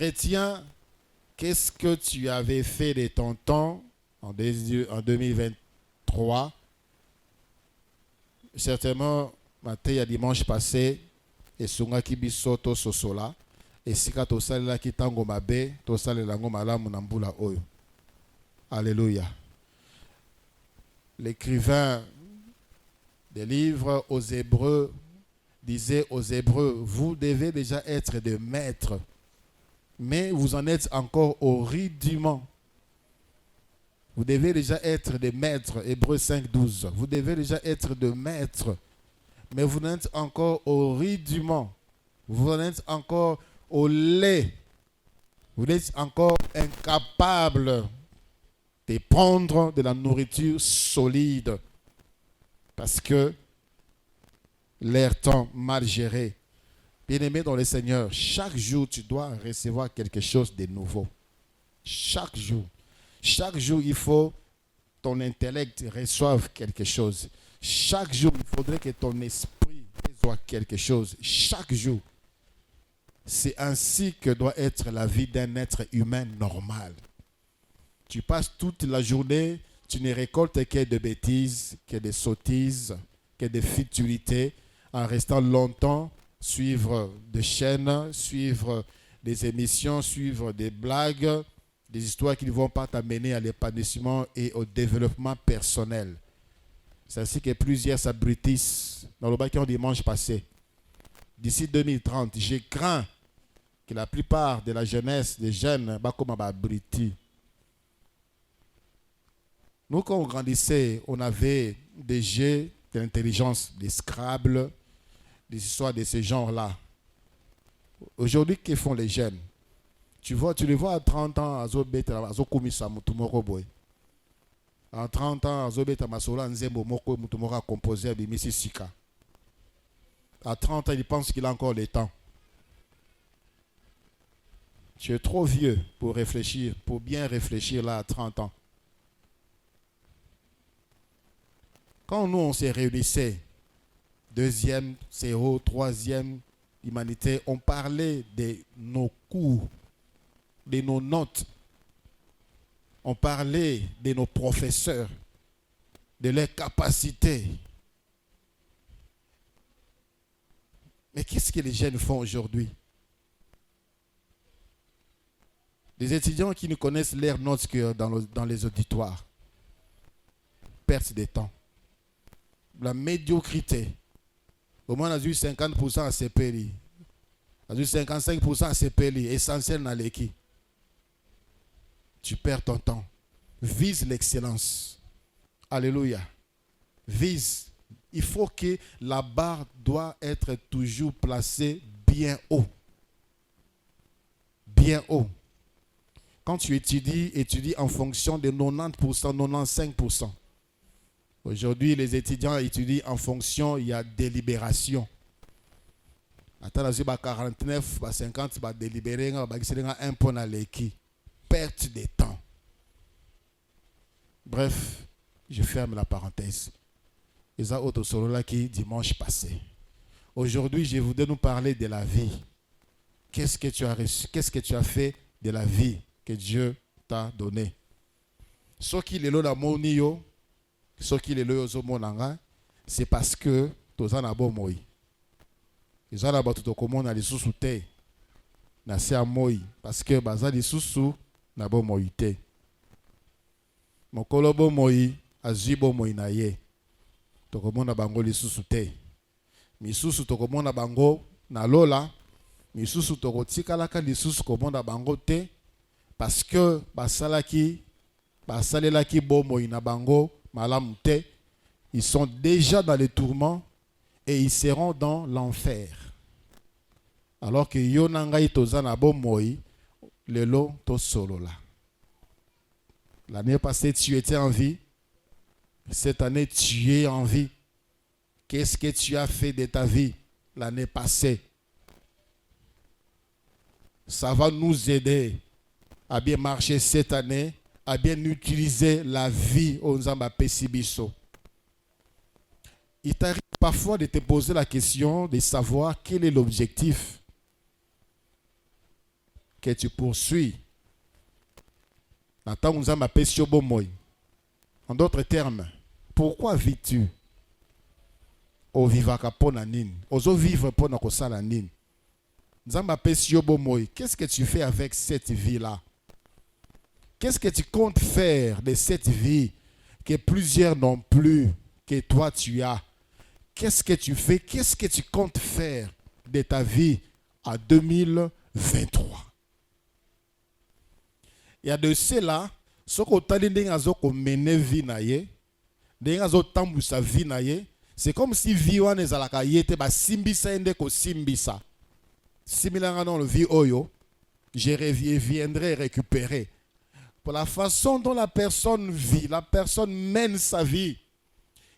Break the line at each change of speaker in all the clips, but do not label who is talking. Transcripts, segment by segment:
chrétien, qu'est-ce que tu avais fait de ton temps en 2023? Certainement, matin et dimanche passé, et sunga ki bisoto sosola, et sika to salela ki tango mabe, to salela ngo malamu na mbula oyo. Alléluia. L'écrivain des livres aux Hébreux disait aux Hébreux, vous devez déjà être des maîtres, mais vous en êtes encore au rudiment. Vous devez déjà être des maîtres, Hébreux 5:12. Vous devez déjà être des maîtres, mais vous n'êtes encore au rudiment. Vous en êtes encore au lait. Vous êtes encore incapable de prendre de la nourriture solide parce que l'air temps mal géré. Bien-aimé dans le Seigneur, chaque jour, tu dois recevoir quelque chose de nouveau. Chaque jour. Chaque jour, il faut que ton intellect reçoive quelque chose. Chaque jour, il faudrait que ton esprit reçoive quelque chose. Chaque jour. C'est ainsi que doit être la vie d'un être humain normal. Tu passes toute la journée, tu ne récoltes que des bêtises, que des sottises, que des futilités, en restant longtemps, suivre des chaînes, suivre des émissions, suivre des blagues, des histoires qui ne vont pas t'amener à l'épanouissement et au développement personnel. C'est ainsi que plusieurs s'abrutissent dans le bac dimanche passé. D'ici 2030, j'ai craint que la plupart de la jeunesse, des jeunes, comme abrutis. Nous, quand on grandissait, on avait des jeux d'intelligence, des Scrabble, des histoires de ce genre-là. Aujourd'hui, que font les jeunes? Tu les vois à 30 ans, à 30 ans, à composer à 30 ans, il pense qu'il a encore le temps. Tu es trop vieux pour réfléchir, pour bien réfléchir là à 30 ans. Quand nous, on se réunissait, deuxième, zéro, troisième, humanité, on parlait de nos cours, de nos notes. On parlait de nos professeurs, de leurs capacités. Mais qu'est-ce que les jeunes font aujourd'hui? Des étudiants qui ne connaissent leurs notes que dans les auditoires. Perte de temps. La médiocrité. Au moins, on a eu 50% à CPLI. On a eu 55% à CPLI. Essentiel dans l'équipe. Tu perds ton temps. Vise l'excellence. Alléluia. Vise. Il faut que la barre doit être toujours placée bien haut. Bien haut. Quand tu étudie en fonction de 90%, 95%. Aujourd'hui, les étudiants étudient en fonction, il y a délibération. Attends, il y a 49, 50, il y a délibéré, il y a un point à l'équipe. Perte de temps. Bref, je ferme la parenthèse. Et ça, autre solo là qui dimanche passé. Aujourd'hui, je voudrais nous parler de la vie. Qu'est-ce que tu as reçu? Qu'est-ce que tu as fait de la vie que Dieu t'a donné? Ce qui est là, ce qui est là, c'est parce que tu as un bon moi. Ils ont d'abord tout comme on a les sous-soutés. C'est à moi parce que baza les sous-sous na bon moi té. Mon kolobo moi azibo moi na ye. To comme on a bango les sous-soutés. Mi sous-sous to comme on a bango na lola. Mi sous-sous to kotika la ka les sous-sous comme on a bango té parce que basalaki basalelaki bon moi na bango malam té. Ils sont déjà dans les tourments et ils seront dans l'enfer. Alors que Yonangai Tozana Bomoi, le lot to solo là. L'année passée, tu étais en vie. Cette année, tu es en vie. Qu'est-ce que tu as fait de ta vie l'année passée? Ça va nous aider à bien marcher cette année, à bien utiliser la vie au Nzamba Pesibiso. Il t'arrive parfois de te poser la question de savoir quel est l'objectif. que tu poursuis. En d'autres termes, pourquoi vis-tu? O vivaka pona nini? Ozo vivre pona kosala nini? Qu'est-ce que tu fais avec cette vie-là? Qu'est-ce que tu comptes faire de cette vie que plusieurs n'ont plus, que toi tu as? Qu'est-ce que tu fais? Qu'est-ce que tu comptes faire de ta vie en 2023? Il y a de cela, ce qu'on t'a dit qu'on mène vie naie, dengazo tambu sa vie naie, c'est comme si vie wan ezalaka yete ba simbisa ende ko simbisa. Similairement dans le vie oyo, je reviendrai récupérer. Pour la façon dont la personne vit, la personne mène sa vie,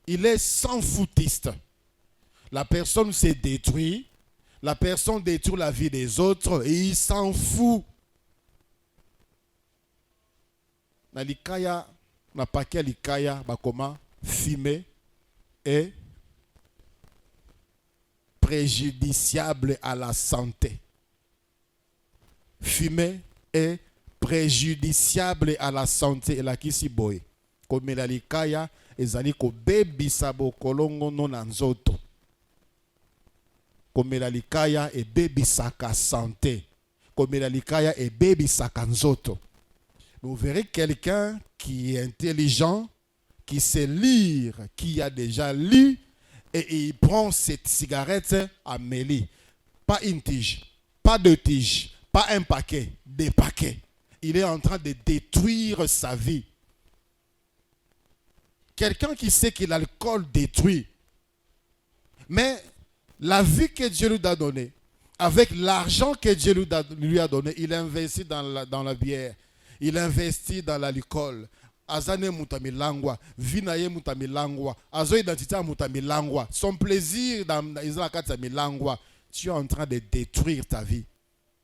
il est sans foutiste. La personne se détruit, la personne détruit la vie des autres et il s'en fout. Na likaya, na paquet likaya, bakoma, fumer et préjudiciable à la santé. Fumer est préjudiciable à la santé. Et la kisi boy. Comme la likaya, ezali ko bebi sabo kolongo non anzoto. Comme la likaya et bebi saka santé. Comme la likaya et bebi saka nzoto. Vous verrez quelqu'un qui est intelligent, qui sait lire, qui a déjà lu, et il prend cette cigarette à mêler. Pas une tige, pas deux tiges, pas un paquet, des paquets. Il est en train de détruire sa vie. Quelqu'un qui sait que l'alcool détruit, mais la vie que Dieu lui a donnée, avec l'argent que Dieu lui a donné, il investit dans la bière, il investit dans l'alcool. Azane mutamilangwa, vinaye mutamilangwa, azo identité mutamilangwa, son plaisir dans izakata milangwa. Tu es en train de détruire ta vie.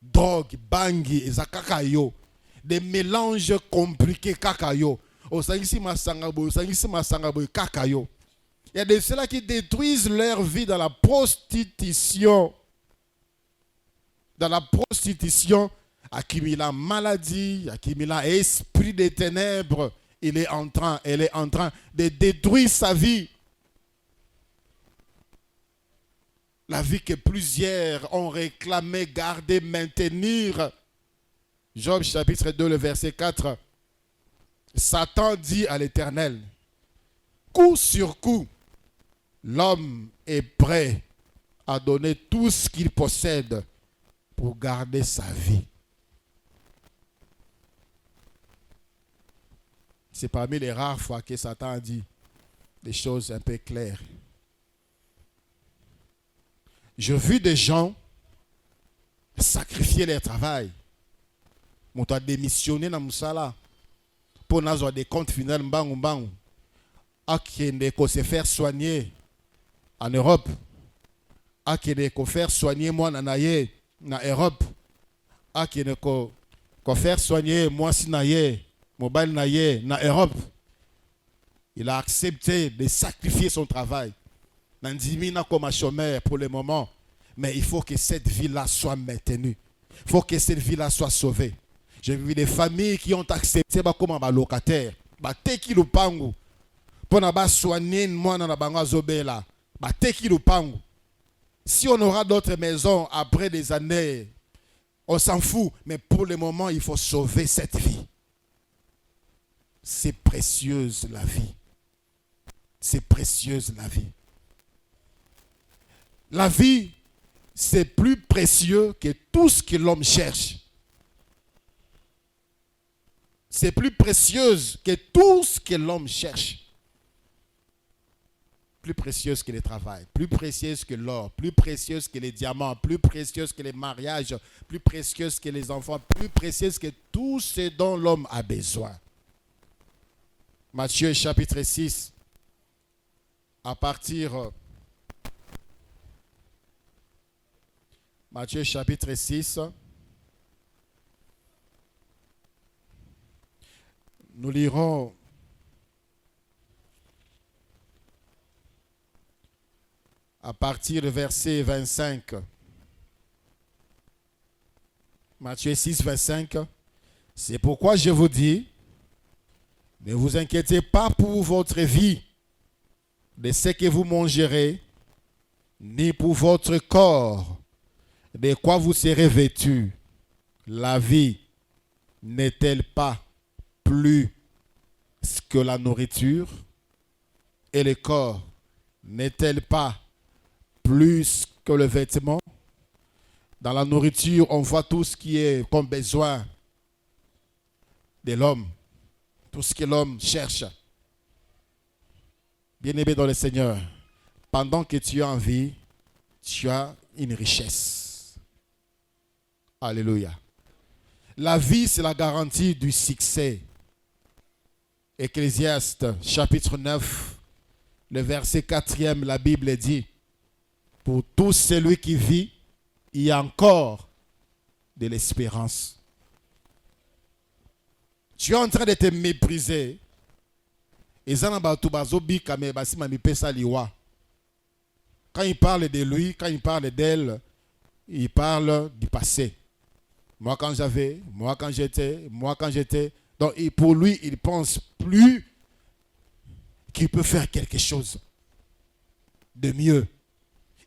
Drogue, bangi, izakakayo, des mélanges compliqués kakayo. Osangisi masangabo, kakayo. Il y a de ceux-là qui détruisent leur vie dans la prostitution. Dans la prostitution, accumulant maladie, accumulant esprit des ténèbres. Elle est en train de détruire sa vie. La vie que plusieurs ont réclamé, garder, maintenir. Job chapitre 2, le verset 4. Satan dit à l'Éternel, coup sur coup, l'homme est prêt à donner tout ce qu'il possède pour garder sa vie. C'est parmi les rares fois que Satan a dit des choses un peu claires. Je vis des gens sacrifier leur travail. Ils ont démissionné dans Moussala pour avoir des comptes finaux à qui se faire soigner en Europe, à qui faire soigner moi en Europe, à qui faire soigner moi si mobile naye na Europe. Il a accepté de sacrifier son travail. Nandimina comme un chômeur pour le moment, mais il faut que cette vie-là soit maintenue. Il faut que cette vie-là soit sauvée. J'ai vu des familles qui ont accepté comme un locataire. Teki lupangu. Pour ne soigner moi dans la bango zobela. Teki lupangu. Si on aura d'autres maisons après des années, on s'en fout. Mais pour le moment, il faut sauver cette vie. C'est précieuse la vie. C'est précieuse la vie. La vie, c'est plus précieux que tout ce que l'homme cherche. C'est plus précieuse que tout ce que l'homme cherche. Plus précieuse que le travail, plus précieuse que l'or, plus précieuse que les diamants, plus précieuse que les mariages, plus précieuse que les enfants, plus précieuse que tout ce dont l'homme a besoin. Matthieu chapitre 6, à partir... Matthieu chapitre 6, nous lirons à partir du verset 25. Matthieu 6, 25. C'est pourquoi je vous dis, ne vous inquiétez pas pour votre vie, de ce que vous mangerez, ni pour votre corps, de quoi vous serez vêtus. La vie n'est-elle pas plus que la nourriture, et le corps n'est-elle pas plus que le vêtement? Dans la nourriture, on voit tout ce qui est comme besoin de l'homme, tout ce que l'homme cherche. Bien-aimé dans le Seigneur, pendant que tu es en vie, tu as une richesse. Alléluia. La vie, c'est la garantie du succès. Ecclésiaste, chapitre 9, le verset 4e, la Bible dit, pour tout celui qui vit, il y a encore de l'espérance. Tu es en train de te mépriser. Quand il parle de lui, quand il parle d'elle, il parle du passé. Moi quand j'avais, moi quand j'étais. Donc pour lui, il ne pense plus qu'il peut faire quelque chose de mieux.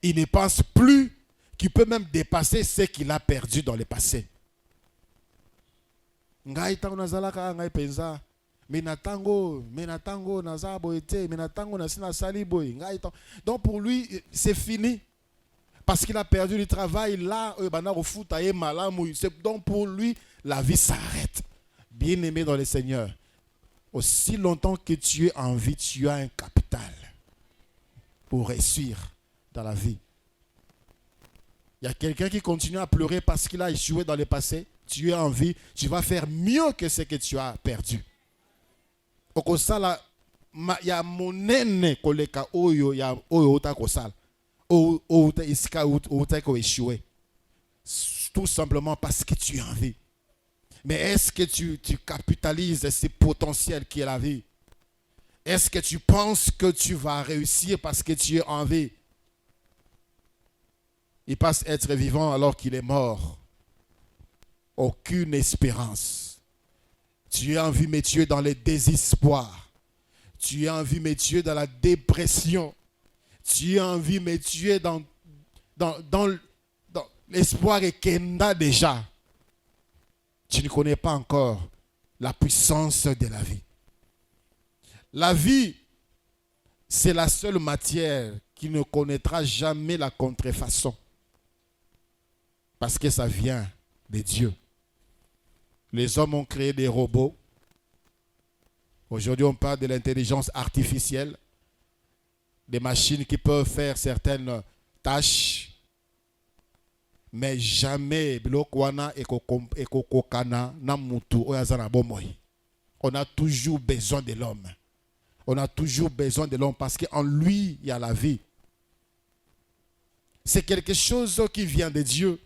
Il ne pense plus qu'il peut même dépasser ce qu'il a perdu dans le passé. Donc pour lui, c'est fini. Parce qu'il a perdu le travail, là, donc pour lui, la vie s'arrête. Bien-aimé dans le Seigneur, aussi longtemps que tu es en vie, tu as un capital pour réussir dans la vie. Il y a quelqu'un qui continue à pleurer parce qu'il a échoué dans le passé. Tu es en vie, tu vas faire mieux que ce que tu as perdu. Il y a mon aîné koleka oyo ya oyo ta kosala. Échoué. Tout simplement parce que tu es en vie. Mais est-ce que tu capitalises ce potentiel qui est la vie? Est-ce que tu penses que tu vas réussir parce que tu es en vie? Il passe être vivant alors qu'il est mort. Aucune espérance. Tu es en vie, mais tu es dans le désespoir. Tu es en vie, mais tu es dans la dépression. Tu es en vie, mais tu es dans l'espoir et Kenda déjà. Tu ne connais pas encore la puissance de la vie. La vie, c'est la seule matière qui ne connaîtra jamais la contrefaçon. Parce que ça vient de Dieu. Les hommes ont créé des robots. Aujourd'hui, on parle de l'intelligence artificielle. Des machines qui peuvent faire certaines tâches. Mais jamais, on a toujours besoin de l'homme. On a toujours besoin de l'homme parce qu'en lui, il y a la vie. C'est quelque chose qui vient de Dieu.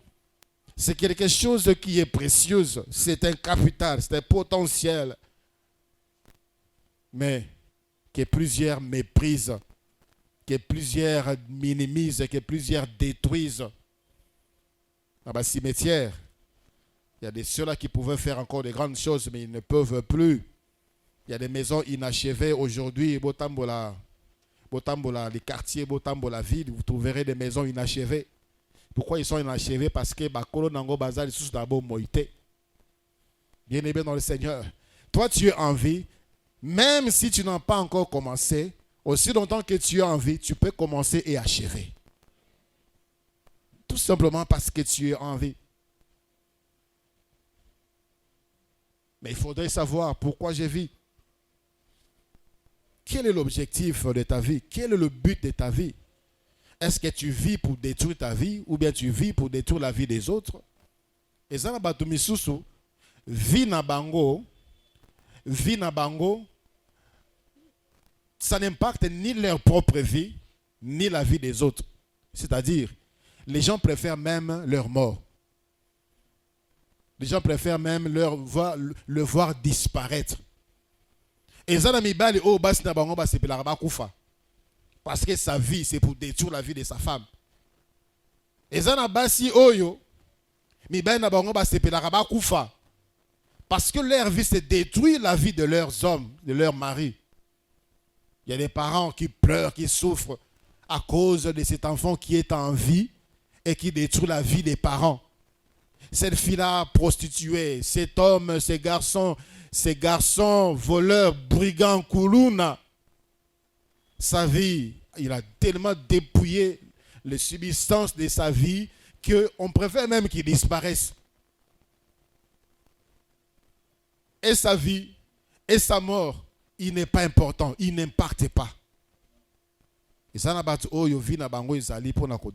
C'est quelque chose qui est précieux. C'est un capital, c'est un potentiel. Mais que plusieurs méprisent, que plusieurs minimisent, que plusieurs détruisent. Dans le cimetière, il y a des ceux-là qui pouvaient faire encore de grandes choses, mais ils ne peuvent plus. Il y a des maisons inachevées aujourd'hui. Botambola, les quartiers, Botambola ville, vous trouverez des maisons inachevées. Pourquoi ils sont inachevés? Parce que Bakolo Nango Bazar, ils sont d'abord moïté. Bien-aimé dans le Seigneur. Toi, tu es en vie, même si tu n'as pas encore commencé, aussi longtemps que tu es en vie, tu peux commencer et achever. Tout simplement parce que tu es en vie. Mais il faudrait savoir pourquoi je vis. Quel est l'objectif de ta vie? Quel est le but de ta vie? Est-ce que tu vis pour détruire ta vie ou bien tu vis pour détruire la vie des autres? Et ça, vie na bango, ça n'impacte ni leur propre vie, ni la vie des autres. C'est-à-dire, les gens préfèrent même leur mort. Les gens préfèrent même le voir disparaître. Et ça, parce que sa vie, c'est pour détruire la vie de sa femme. Et ça, oyo, Parce que leur vie se détruit la vie de leurs hommes, de leurs maris. Il y a des parents qui pleurent, qui souffrent à cause de cet enfant qui est en vie et qui détruit la vie des parents. Cette fille-là prostituée, cet homme, ces garçons voleurs, brigands, koulouna, sa vie, il a tellement dépouillé les substances de sa vie qu'on préfère même qu'il disparaisse. Et sa vie et sa mort, il n'est pas important, il n'impacte pas. Et ça n'a pas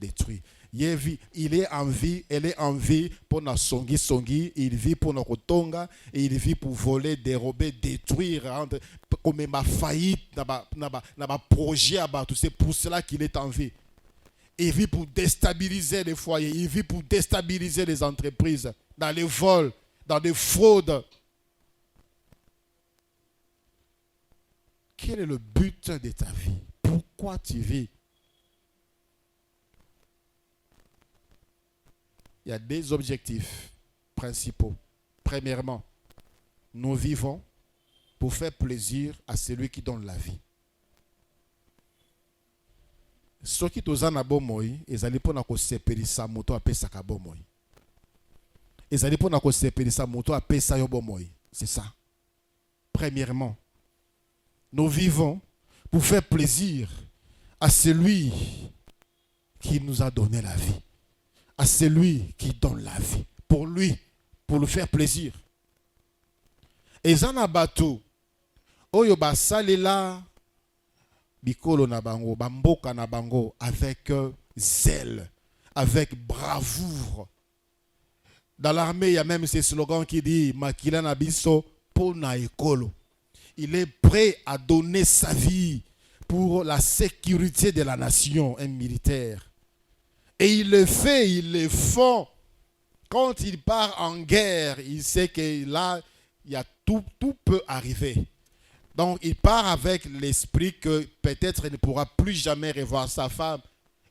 détruire. Il est en vie, elle est en vie pour na songi, il vit pour na kotonga, et il vit pour voler, dérober, détruire, comme ma faillite, na projet, c'est pour cela qu'il est en vie. Il vit pour déstabiliser les foyers, il vit pour déstabiliser les entreprises, dans les vols, dans les fraudes. Quel est le but de ta vie? Pourquoi tu vis? Il y a des objectifs principaux. Premièrement, nous vivons pour faire plaisir à celui qui donne la vie. Ceux qui sont en bomoi, ils allaient pour nous séparer moto à pesa ka bomoi. Ils allaient pour nous séparer moto à pesa yo bomoi. C'est ça. Premièrement, nous vivons pour faire plaisir à celui qui nous a donné la vie. À celui qui donne la vie. Pour lui, pour lui faire plaisir. Et Zanabato, Oyo Basalela, Bikolo Nabango, Bamboka Nabango, avec zèle, avec bravoure. Dans l'armée, il y a même ces slogans qui disent Makila Nabiso Pona Ekolo. Il est prêt à donner sa vie pour la sécurité de la nation, un militaire. Et il le fait, ils le font. Quand il part en guerre, il sait que là, il y a tout peut arriver. Donc, il part avec l'esprit que peut-être il ne pourra plus jamais revoir sa femme,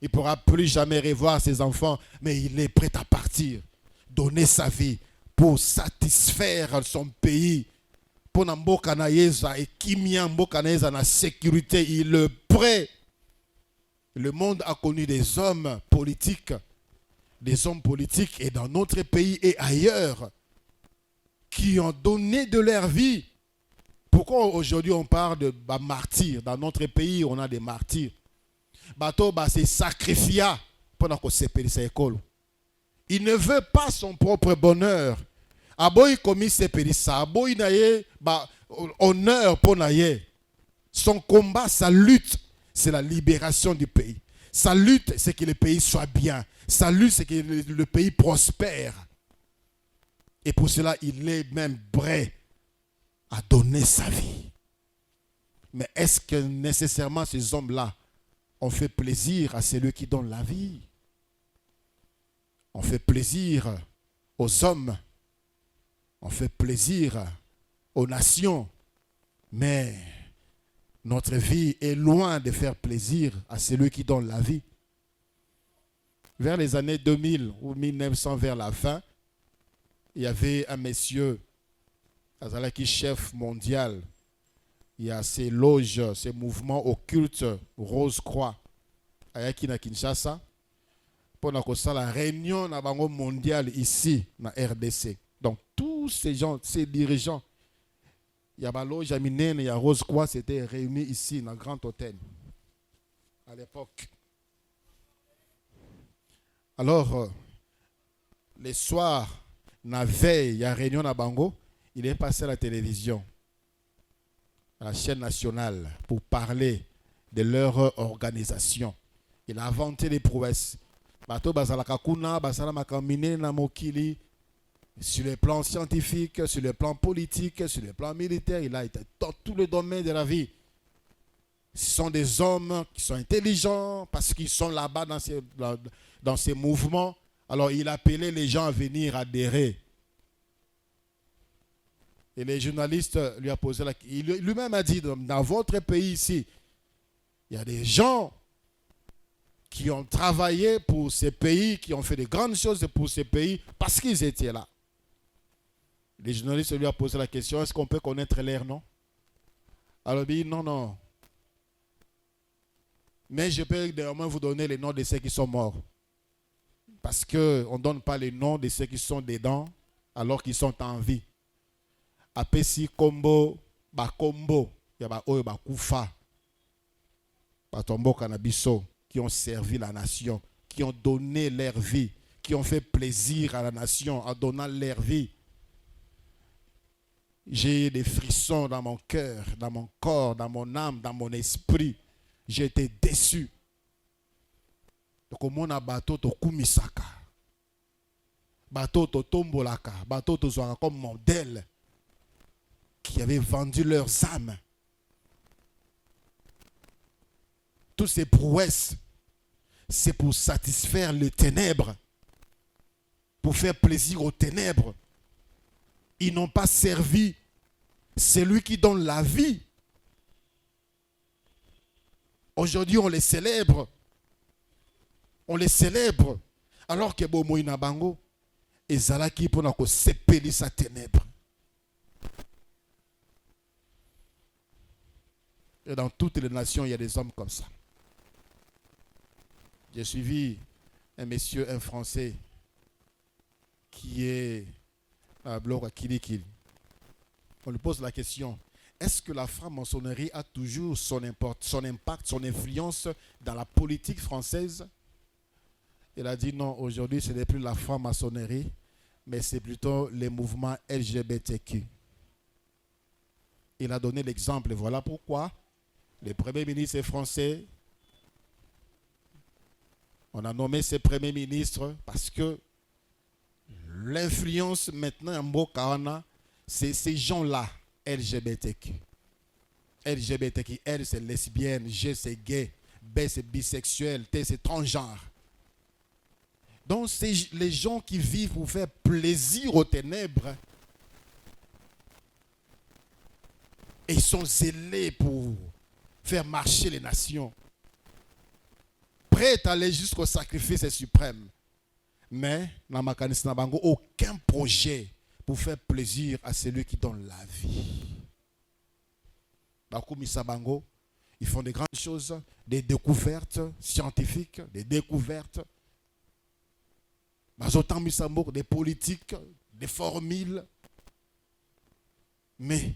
il ne pourra plus jamais revoir ses enfants, mais il est prêt à partir, donner sa vie pour satisfaire son pays. Pour Mboka na yeza et Kimia Mboka na yeza na sécurité, il est prêt. Le monde a connu des hommes politiques et dans notre pays et ailleurs qui ont donné de leur vie. Pourquoi aujourd'hui on parle de martyrs? Dans notre pays, on a des martyrs. Bato s'est sacrifié pendant qu'on s'épelle sa école. Il ne veut pas son propre bonheur. Aboy commis s'épelle ça. Aboy naye honneur pour naye. Son combat, sa lutte, c'est la libération du pays. Sa lutte, c'est que le pays soit bien. Sa lutte, c'est que le pays prospère. Et pour cela, il est même prêt à donner sa vie. Mais est-ce que nécessairement ces hommes-là ont fait plaisir à celui qui donne la vie? On fait plaisir aux hommes. On fait plaisir aux nations. Mais notre vie est loin de faire plaisir à celui qui donne la vie. Vers les années 2000 ou 1900, vers la fin, il y avait un monsieur, Azalaki chef mondial. Il y a ces loges, ces mouvements occultes, Rose-Croix, à Kinshasa, pendant que ça, la réunion mondiale ici, dans RDC. Donc, tous ces gens, ces dirigeants, il y a loge à Minène, il y a Rose-Croix, c'était réunis ici, dans le Grand Hôtel, à l'époque. Alors, les soirs, la veille, il y a réunion à Bango, il est passé à la télévision, à la chaîne nationale, pour parler de leur organisation. Il a inventé les prouesses. Bato bazalaka kuna, basalamaka minene na mokili. Sur le plan scientifique, sur le plan politique, sur le plan militaire, il a été dans tous les domaines de la vie. Ce sont des hommes qui sont intelligents parce qu'ils sont là-bas dans ces mouvements. Alors il appelait les gens à venir adhérer. Et les journalistes lui ont posé la question. Lui-même a dit, dans votre pays ici, il y a des gens qui ont travaillé pour ces pays, qui ont fait de grandes choses pour ces pays, parce qu'ils étaient là. Les journalistes lui ont posé la question, est-ce qu'on peut connaître leur nom? Alors il dit, non, non. Mais je peux néanmoins vous donner les noms de ceux qui sont morts. Parce qu'on ne donne pas les noms de ceux qui sont dedans, alors qu'ils sont en vie. Apesi Kombo, Bakombo, Yaba Oyo Bakufa, Batombo Kanabiso, qui ont servi la nation, qui ont donné leur vie, qui ont fait plaisir à la nation en donnant leur vie. J'ai des frissons dans mon cœur, dans mon corps, dans mon âme, dans mon esprit. J'ai été déçu. Donc, au monde, bateau to kumisaka, bateau to tombolaka, bateau to zoara comme modèle, qui avaient vendu leurs âmes. Toutes ces prouesses, c'est pour satisfaire les ténèbres, pour faire plaisir aux ténèbres. Ils n'ont pas servi celui qui donne la vie. Aujourd'hui, on les célèbre. On les célèbre. Alors que Bomoïna Bango, ezalaki pour nous séparer sa ténèbre. Et dans toutes les nations, il y a des hommes comme ça. J'ai suivi un monsieur, un Français, qui est à bloc à Kilikili. On lui pose la question, est-ce que la franc-maçonnerie a toujours son impact, son influence dans la politique française? Il a dit non, aujourd'hui ce n'est plus la franc-maçonnerie, mais c'est plutôt les mouvements LGBTQ. Il a donné l'exemple, voilà pourquoi le Premier ministre français, on a nommé ce Premier ministre parce que l'influence maintenant en Bokawana, c'est ces gens-là, LGBTQ. LGBTQ, L c'est lesbienne, G c'est gay, B c'est bisexuel, T c'est transgenre. Donc c'est les gens qui vivent pour faire plaisir aux ténèbres. Et ils sont zélés pour faire marcher les nations. Prêts à aller jusqu'au sacrifice suprême. Mais, dans ma canisse, aucun projet pour faire plaisir à celui qui donne la vie. Ils font des grandes choses, des découvertes scientifiques, des découvertes, des politiques, des formules. Mais,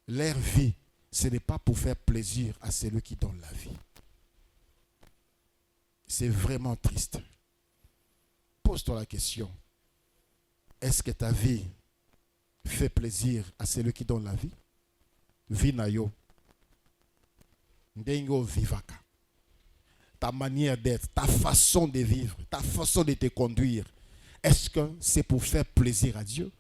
leur vie, ce n'est pas pour faire plaisir à celui qui donne la vie. C'est vraiment triste. Pose-toi la question. Est-ce que ta vie fait plaisir à celui qui donne la vie? Vinayo. Ndengo vivaka. Ta manière d'être, ta façon de vivre, ta façon de te conduire. Est-ce que c'est pour faire plaisir à Dieu?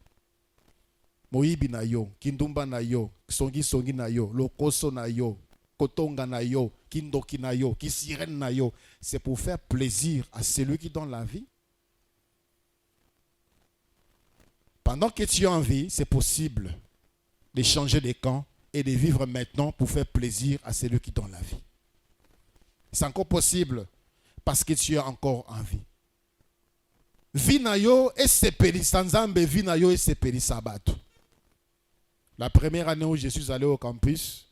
Moïbi na yo, kindumba na yo, songi songi na yo, lokoso na yo, kotonga na yo, kindoki na yo, kisirène na yo. C'est pour faire plaisir à celui qui donne la vie. Pendant que tu es en vie, c'est possible de changer de camp et de vivre maintenant pour faire plaisir à celui qui donne la vie. C'est encore possible parce que tu es encore en vie. Vinayo et sepeli sanzambe vinayo et sepeli sabato. La première année où je suis allé au campus,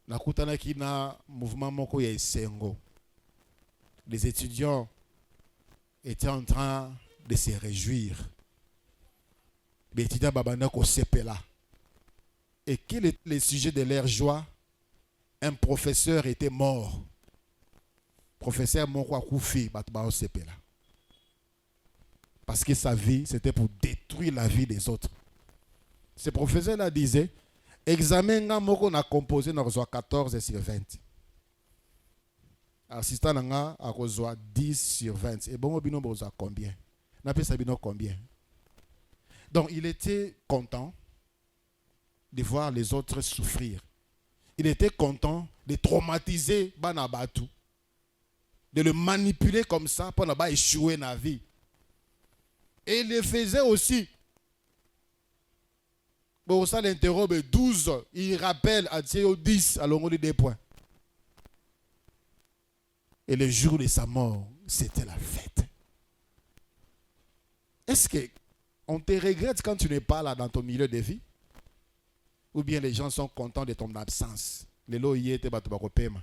nakutanaki na mouvement moko ya esengo. Les étudiants étaient en train de se réjouir. Les étudiants babandako sepela. Et quel est le sujet de leur joie? Un professeur était mort. Professeur Mokwa Koufi Batbao sepela. Parce que sa vie, c'était pour détruire la vie des autres. Ce professeur-là disait, examen nga moko na composé na reçoit 14 sur 20. Assistant nga a reçoit 10 sur 20. Et bon, bino reçoit combien? N'a pas sabino combien? Donc, il était content de voir les autres souffrir. Il était content de traumatiser Banabatu, de le manipuler comme ça pour ne pas échouer dans la vie. Et il le faisait aussi. Bon, ça l'interrobe 12. Il rappelle à Dieu 10 à l'ongole des points. Et le jour de sa mort, c'était la fête. Est-ce qu'on te regrette quand tu n'es pas là dans ton milieu de vie? Ou bien les gens sont contents de ton absence? Les lots y étaient batubakopema.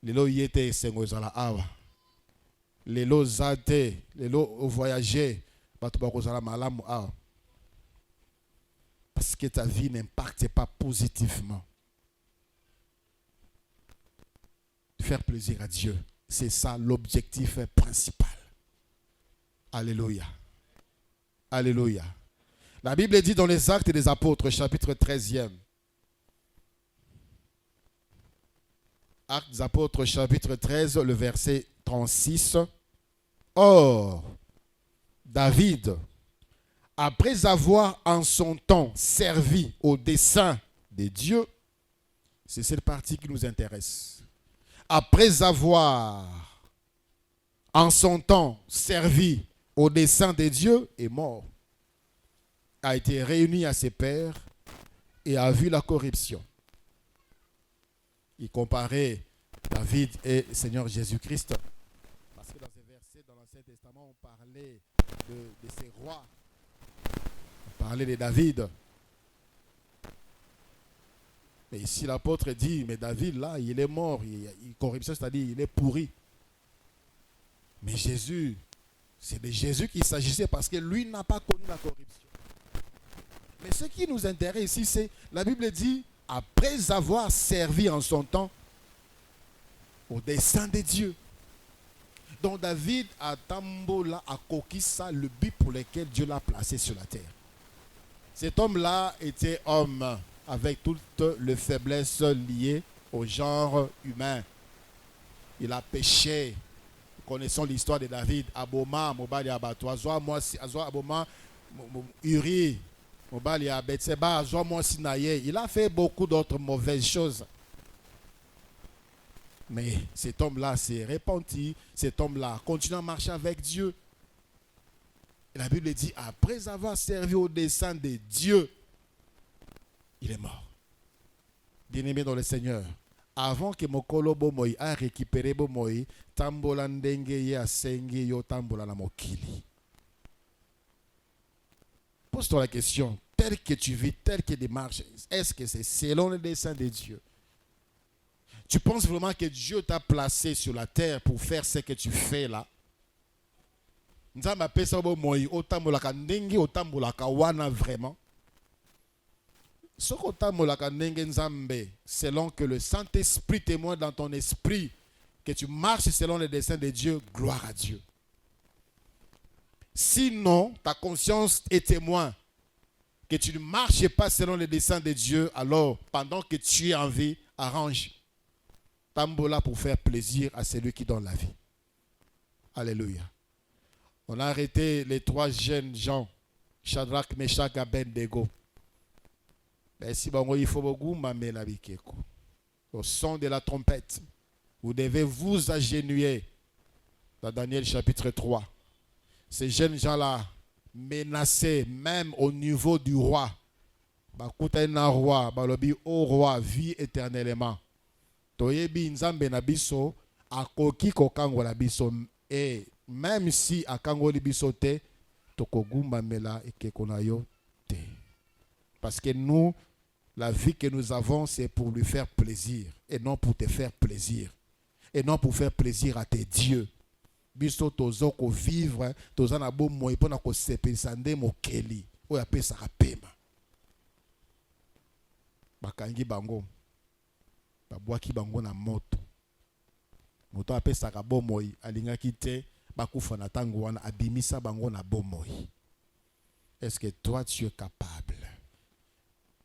Les lots y étaient sengozala awa. Les lots zate, les lots voyager batubakozala malamu awa. Parce que ta vie n'impacte pas positivement. Faire plaisir à Dieu, c'est ça l'objectif principal. Alléluia. Alléluia. La Bible dit dans les Actes des Apôtres, chapitre 13e. Actes des Apôtres, chapitre 13, le verset 36. Or, David, après avoir en son temps servi au dessein de Dieu, c'est cette partie qui nous intéresse. Après avoir en son temps servi au dessein de Dieu, est mort, a été réuni à ses pairs et a vu la corruption. Il comparait David et le Seigneur Jésus-Christ. Parce que dans ces versets, dans l'Ancien Testament, on parlait de ces rois. On parlait de David. Mais ici, l'apôtre dit, mais David, là, il est mort. Il corruption, c'est-à-dire, il est pourri. Mais Jésus, c'est de Jésus qu'il s'agissait parce que lui n'a pas connu la corruption. Mais ce qui nous intéresse ici, c'est, la Bible dit, après avoir servi en son temps au dessein de Dieu. Donc David a tambola a kokissa le but pour lequel Dieu l'a placé sur la terre. Cet homme-là était homme avec toutes les faiblesses liées au genre humain. Il a péché. Connaissons l'histoire de David. Aboma, Mobali Abato, Azoa Aboma, Uri, Mobali Abetseba, Azoa Sinaye. Il a fait beaucoup d'autres mauvaises choses. Mais cet homme-là s'est repenti. Cet homme-là continue à marcher avec Dieu. Et la Bible dit, après avoir servi au dessein de Dieu, il est mort. Bien-aimé dans le Seigneur, avant que Mokolo Bomoy a récupéré Bomoy, Tambola Ndenge ya Senge yo Tambola na Mokili. Pose-toi la question, tel que tu vis, tel que tu marches, est-ce que c'est selon le dessein de Dieu? Tu penses vraiment que Dieu t'a placé sur la terre pour faire ce que tu fais là? Nzamba pesa Bomoy, otambolaka ndenge, otambolaka wana vraiment? Selon que le Saint-Esprit témoigne dans ton esprit que tu marches selon les desseins de Dieu, gloire à Dieu. Sinon, ta conscience est témoin que tu ne marches pas selon les desseins de Dieu, alors pendant que tu es en vie, arrange tambola pour faire plaisir à celui qui donne la vie. Alléluia. On a arrêté les trois jeunes gens, Shadrach, Meshach, Abednego. Si il faut au son de la trompette, vous devez vous agenouiller. Dans Daniel chapitre 3. Ces jeunes gens-là, menacés même au niveau du roi. Au roi, vie éternellement. Et même si à Kangoli bisote, tokogumba mela et kekonayo te. Parce que nous, la vie que nous avons, c'est pour lui faire plaisir et non pour te faire plaisir. Et non pour faire plaisir à tes dieux. Biso tozo ko vivre, tozo na bo moi pona ko sepesande mokeli. Oya pesa rapema. Bakangi bango. Babwaki bango na moto. Moto apesa ka bo moi alinga kite bakufa na tango wana abimisa bango na bo moi. Est-ce que toi tu es capable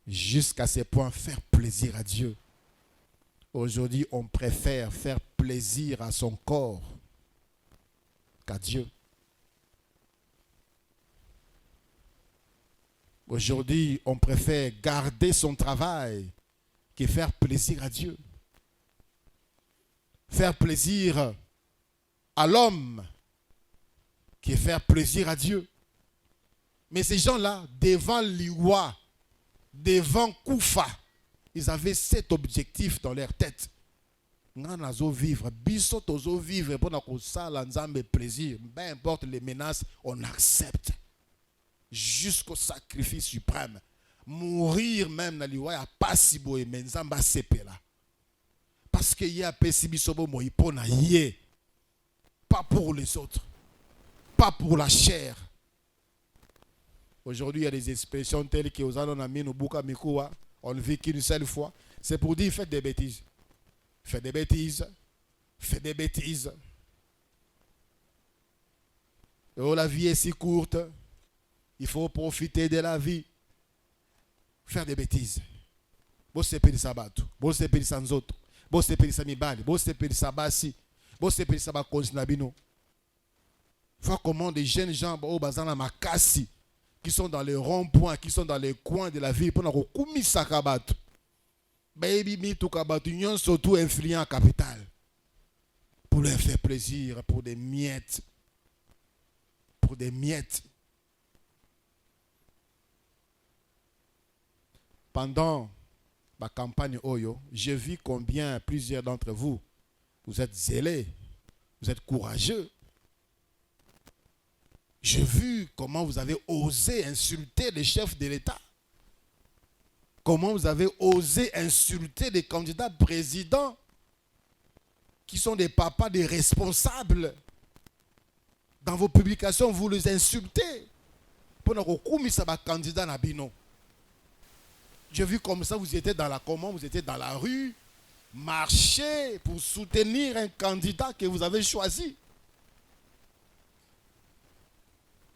jusqu'à ce point faire plaisir à Dieu? Aujourd'hui, on préfère faire plaisir à son corps qu'à Dieu. Aujourd'hui, on préfère garder son travail que faire plaisir à Dieu. Faire plaisir à l'homme que faire plaisir à Dieu. Mais ces gens-là, devant l'Iwa, devant Koufa. Ils avaient cet objectif dans leur tête. Nous vivre, vivre pour que plaisir. Peu importe les menaces, on accepte. Jusqu'au sacrifice suprême. Mourir même dans l'Iwa, pas si beau et menzamba sepela. Parce qu'il y a pessibisobo moipona yé. Pas pour les autres. Pas pour la chair. Aujourd'hui, il y a des expressions telles que on ne vit qu'une seule fois. C'est pour dire faites des bêtises. Faites des bêtises. Faites des bêtises. Oh, la vie est si courte. Il faut profiter de la vie. Faire des bêtises. Bon, c'est péri sabato. Bon, c'est péri sans autres. Bon, c'est péri samibali. Bon, c'est péri sabasi. Bon, c'est péri sabat konsinabino. Voir comment des jeunes gens au bazana makasi qui sont dans les ronds-points, qui sont dans les coins de la ville pour nous kumi sakabato. Baby mi tout kabato union surtout influent en capital. Pour leur faire plaisir, pour des miettes. Pour des miettes. Pendant ma campagne Oyo, j'ai vu combien plusieurs d'entre vous, vous êtes zélés, vous êtes courageux. J'ai vu comment vous avez osé insulter les chefs de l'État. Comment vous avez osé insulter des candidats présidents qui sont des papas, des responsables. Dans vos publications, vous les insultez. Pendant que vous êtes candidat Nabino. J'ai vu comme ça, vous étiez dans la commande, vous étiez dans la rue, marcher pour soutenir un candidat que vous avez choisi.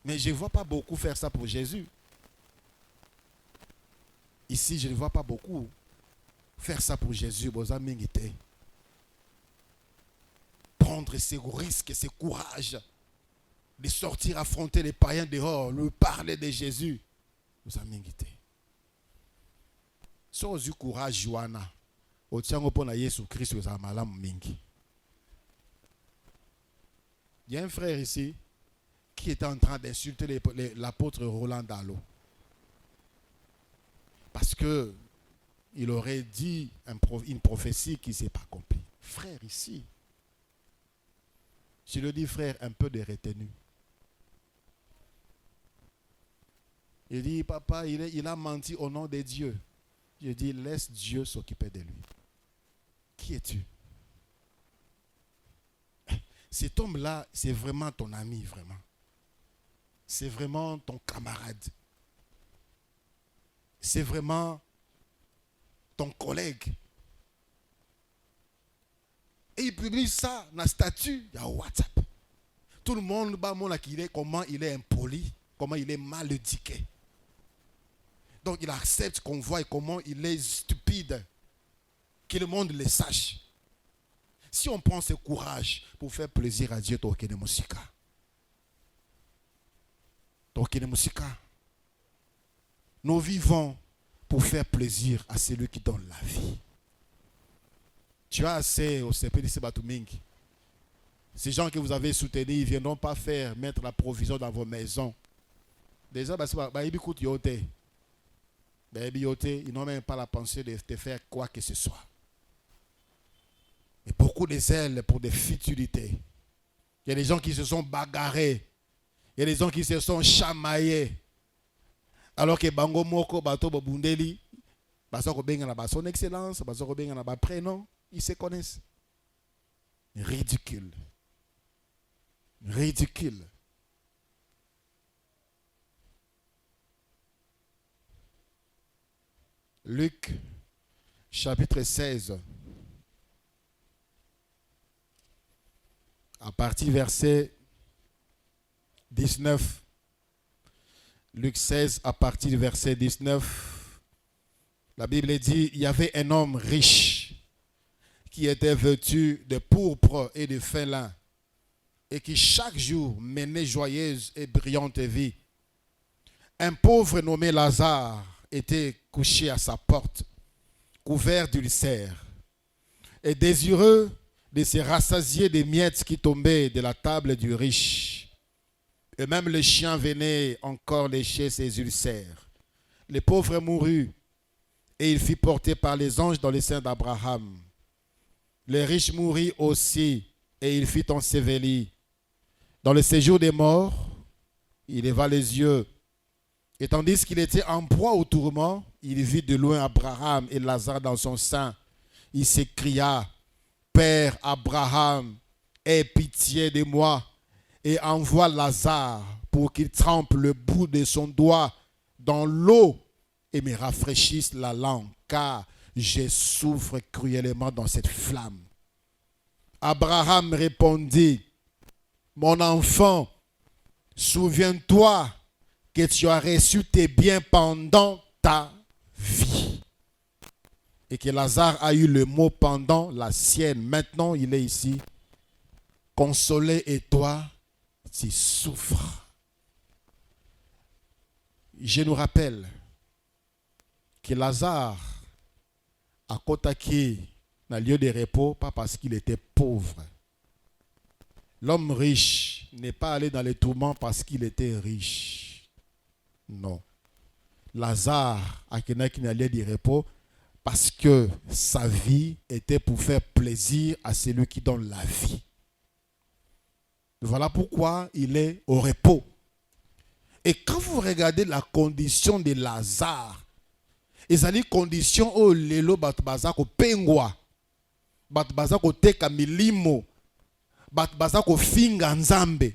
Mais je ne vois pas beaucoup faire ça pour Jésus. Ici, je ne vois pas beaucoup faire ça pour Jésus. Prendre ses risques, ses courages, de sortir affronter les païens dehors, leur parler de Jésus. Vous avez invité. Sois du courage, Joanna. Au tiango pona Jésus Christ, vous avez malam mingi. Il y a un frère ici qui était en train d'insulter l'apôtre Roland Dallot. Parce que il aurait dit une prophétie qui ne s'est pas accomplie. Frère ici, je le dis frère, un peu de retenue. Il dit, papa, il a menti au nom de Dieu. Je dis, laisse Dieu s'occuper de lui. Qui es-tu? Cet homme-là, c'est vraiment ton ami, vraiment. C'est vraiment ton camarade. C'est vraiment ton collègue. Et il publie ça dans le statut, il y a WhatsApp. Tout le monde va montrer comment il est impoli, comment il est mal éduqué. Donc il accepte qu'on voit comment il est stupide. Que le monde le sache. Si on prend ce courage pour faire plaisir à Dieu, Tokene Musika. Tokene Musika. Nous vivons pour faire plaisir à celui qui donne la vie. Tu as assez au CP de Sebatumingi. Ces gens que vous avez soutenus, ils ne viendront pas mettre la provision dans vos maisons. Déjà, ils n'ont même pas la pensée de te faire quoi que ce soit. Et beaucoup de zèle pour des futilités. Il y a des gens qui se sont bagarrés. Il y a des gens qui se sont chamaillés. Alors que Bango Moko, Bato Bundeli, Basoko Benga na son excellence, Basoko Benga na prénom, ils se connaissent. Ridicule. Ridicule. Luc, chapitre 16. À partir verset 19. Luc 16, à partir du verset 19. La Bible dit, il y avait un homme riche qui était vêtu de pourpre et de fin lin et qui chaque jour menait joyeuse et brillante vie. Un pauvre nommé Lazare était couché à sa porte, couvert d'ulcères, et désireux de se rassasier des miettes qui tombaient de la table du riche. Et même le chien venait encore lécher ses ulcères. Le pauvre mourut et il fut porté par les anges dans les seins d'Abraham. Les riches moururent aussi, et il fut enseveli. Dans le séjour des morts, il leva les yeux, et tandis qu'il était en proie au tourment, il vit de loin Abraham et Lazare dans son sein. Il s'écria, « Père Abraham, aie pitié de moi, et envoie Lazare pour qu'il trempe le bout de son doigt dans l'eau et me rafraîchisse la langue, car je souffre cruellement dans cette flamme. » Abraham répondit, « Mon enfant, souviens-toi que tu as reçu tes biens pendant ta vie. Et que Lazare a eu le mot pendant la sienne. Maintenant, il est ici. Consolé et toi, tu souffres. » Je nous rappelle que Lazare a kotaki dans le lieu de repos, pas parce qu'il était pauvre. L'homme riche n'est pas allé dans les tourments parce qu'il était riche. Non. Lazare a été dans le lieu de repos parce que sa vie était pour faire plaisir à celui qui donne la vie. Voilà pourquoi il est au repos. Et quand vous regardez la condition de Lazare, ils ont une condition où lelo batbaza ko pengwa, batbaza ko teka milimo, batbaza ko finga nzambe.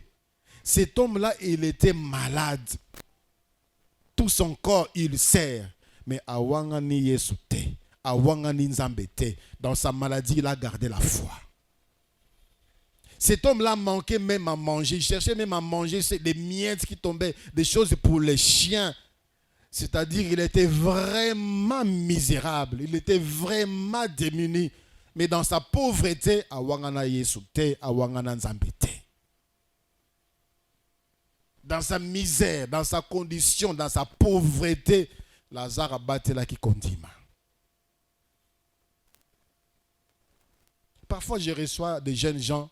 Cet homme-là, il était malade. Tout son corps, il sert. Mais awangani yesute, awangani nzambete. Dans sa maladie, il a gardé la foi. Cet homme-là manquait même à manger. Il cherchait même à manger des miettes qui tombaient, des choses pour les chiens. C'est-à-dire qu'il était vraiment misérable. Il était vraiment démuni. Mais dans sa pauvreté, awangana yesute, awangana nzambete. Dans sa misère, dans sa condition, dans sa pauvreté, Lazare a battu là qui condima. Parfois, je reçois des jeunes gens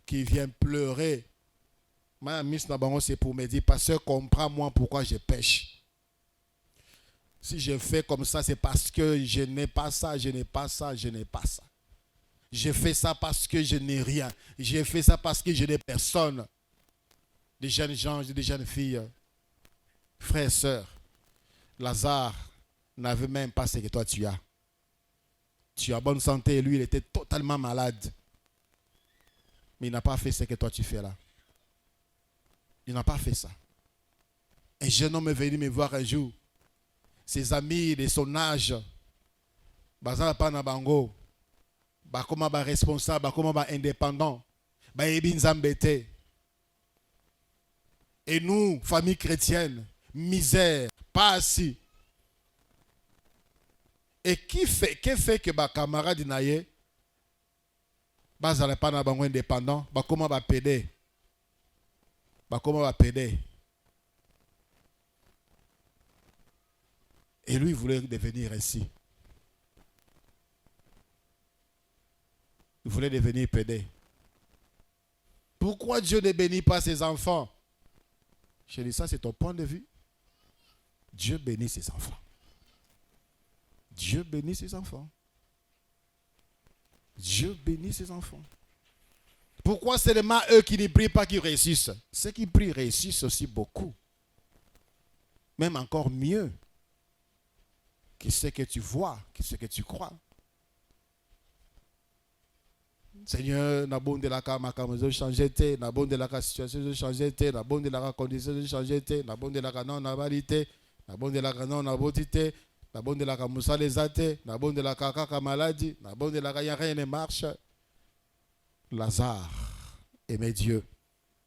qui viennent pleurer. Ma miss Nabango, c'est pour me dire, pasteur, comprends-moi pourquoi je pêche. Si je fais comme ça, c'est parce que je n'ai pas ça, je n'ai pas ça, je n'ai pas ça. Je fais ça parce que je n'ai rien. Je fais ça parce que je n'ai personne. Des jeunes gens, des jeunes filles, frères et sœurs, Lazare n'avait même pas ce que toi tu as. Tu as bonne santé et lui, il était totalement malade. Mais il n'a pas fait ce que toi tu fais là. Il n'a pas fait ça. Un jeune homme est venu me voir un jour. Ses amis de son âge, Bazala Pana Bango, Bakoma ba responsable, Bakoma ba indépendant, ba Ebin Zambete. Et nous, famille chrétienne, misère, pas assis. Et qui fait que ma camarade naye, Bazala Pana Bango indépendant, Bakoma ba pédé. Bakoma ba pédé. Et lui, il voulait devenir ainsi. Il voulait devenir pédé. Pourquoi Dieu ne bénit pas ses enfants? Je dis, ça c'est ton point de vue. Dieu bénit ses enfants. Dieu bénit ses enfants. Dieu bénit ses enfants. Pourquoi seulement eux qui ne prient pas qui réussissent? Ceux qui prient réussissent aussi beaucoup. Même encore mieux. Que ce que tu vois, que ce que tu crois. Seigneur, na bon de la ka makamozo changer te, na bon de la ka situation de changer te, na bon de la ka condition de changer te, na bon de la ka non na valité, na bon de la ka non na botité, na bon de la ka musa les athées, na bon de la ka maladie, na bon de la ka rien ne marche. Lazare aimait Dieu.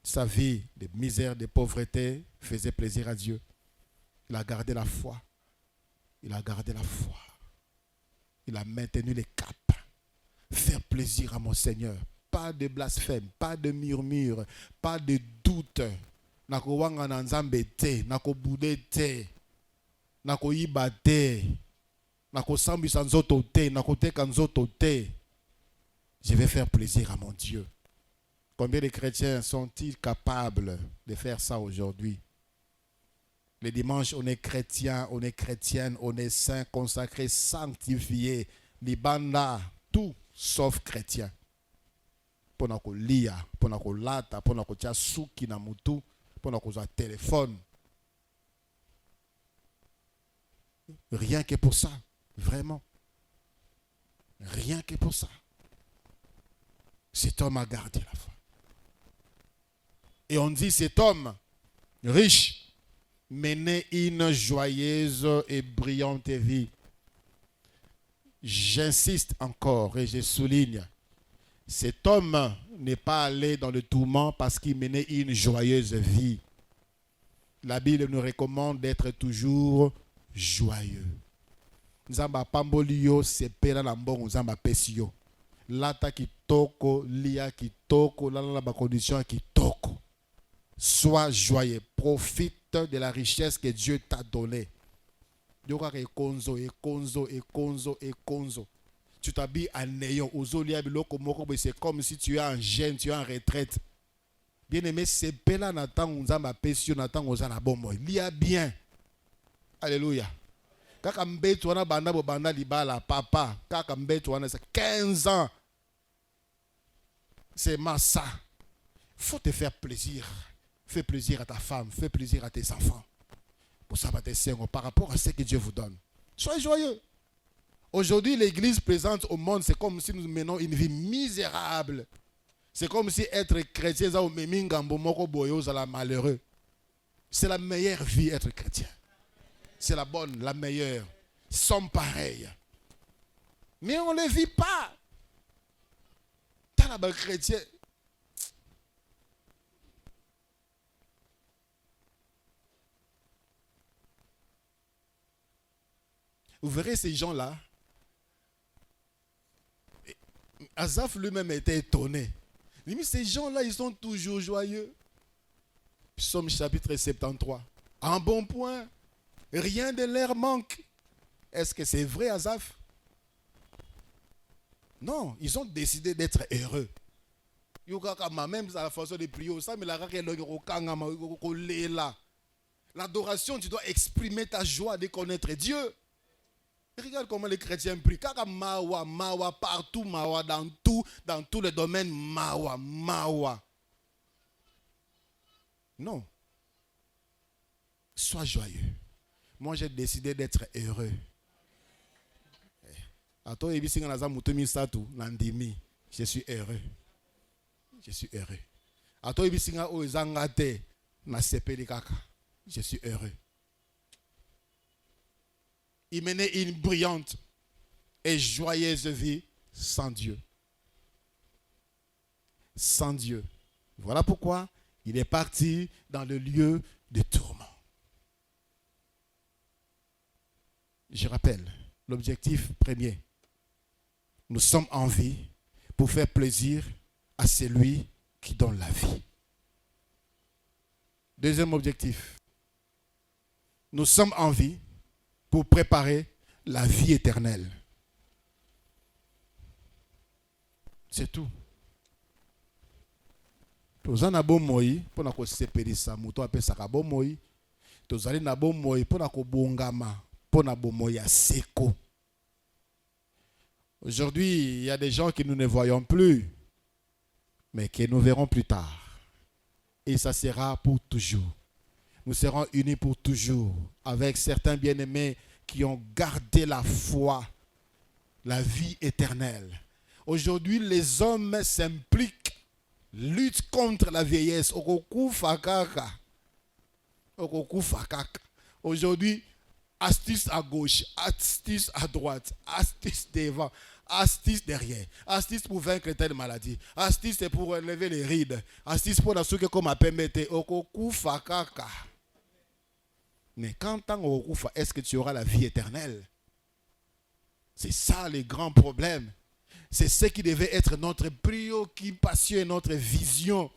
Sa vie de misère, de pauvreté faisait plaisir à Dieu. Il a gardé la foi. Il a gardé la foi. Il a maintenu les caps. Faire plaisir à mon Seigneur. Pas de blasphème, pas de murmure, pas de doute. Nako wanga na nzambe te, nako bude te, nako yiba te, nako sambisa nzoto te, nako teka nzoto te. Je vais faire plaisir à mon Dieu. Combien de chrétiens sont-ils capables de faire ça aujourd'hui? Les dimanches, on est chrétien, on est chrétienne, on est saint, consacré, sanctifié. Libanda, tout sauf chrétien. Pona ko lia, pona ko lata, pona ko tia suki na mutu, pona ko za téléphone. Rien que pour ça, vraiment. Rien que pour ça. Cet homme a gardé la foi. Et on dit cet homme riche menait une joyeuse et brillante vie. J'insiste encore et je souligne, cet homme n'est pas allé dans le tourment parce qu'il menait une joyeuse vie. La Bible nous recommande d'être toujours joyeux. Nzamba pambolio sepela na mbongo nzamba pesio. Lata kitoko, lia kitoko, la ba condition kitoko. Sois joyeux, profite de la richesse que Dieu t'a donnée. Tu t'habilles en néant. C'est comme si tu es en jeûne, tu es en retraite. Bien aimé, c'est pela natan unzamba pesio natan ozana bombo. Lia bien. Alléluia. Kaka mbetu wana banda bo banda libala papa. Kaka mbetu wana c'est 15 ans. C'est massa. Faut te faire plaisir. Fais plaisir à ta femme, fais plaisir à tes enfants. Pour ça, par rapport à ce que Dieu vous donne. Soyez joyeux. Aujourd'hui, l'église présente au monde, c'est comme si nous menons une vie misérable. C'est comme si être chrétien, c'est malheureux. C'est la meilleure vie, être chrétien. C'est la bonne, la meilleure. Sans pareil. Mais on ne les vit pas. T'as la chrétien. Vous verrez ces gens-là. Asaph lui-même était étonné. Il dit, ces gens-là, ils sont toujours joyeux. Psaume chapitre 73. En bon point, rien de leur manque. Est-ce que c'est vrai, Asaph? Non, ils ont décidé d'être heureux. Même à la façon de prier, l'adoration, tu dois exprimer ta joie de connaître Dieu. Regarde comment les chrétiens prient. Kaka mawa, mawa, partout, mawa, dans tous les domaines, mawa, mawa. Non. Sois joyeux. Moi, j'ai décidé d'être heureux. Je suis heureux. Je suis heureux. Je suis heureux. Il menait une brillante et joyeuse vie sans Dieu. Sans Dieu. Voilà pourquoi il est parti dans le lieu de tourment. Je rappelle, l'objectif premier. Nous sommes en vie pour faire plaisir à celui qui donne la vie. Deuxième objectif. Nous sommes en vie pour préparer la vie éternelle. C'est tout. Tozali na bomoi pona ko sepelisa muto apesaka bomoi. Tozali na bomoi pona ko bongama pona bomoi ya seko. Aujourd'hui, il y a des gens que nous ne voyons plus, mais que nous verrons plus tard. Et ça sera pour toujours. Nous serons unis pour toujours avec certains bien-aimés qui ont gardé la foi, la vie éternelle. Aujourd'hui, les hommes s'impliquent, luttent contre la vieillesse. Aujourd'hui, astuce à gauche, astuce à droite, astuce devant, astuce derrière, astuce pour vaincre telle maladie, astuce pour enlever les rides, astuce pour la souke comme à permettre. Mais quand est-ce que tu auras la vie éternelle? C'est ça le grand problème. C'est ce qui devait être notre préoccupation, notre vision.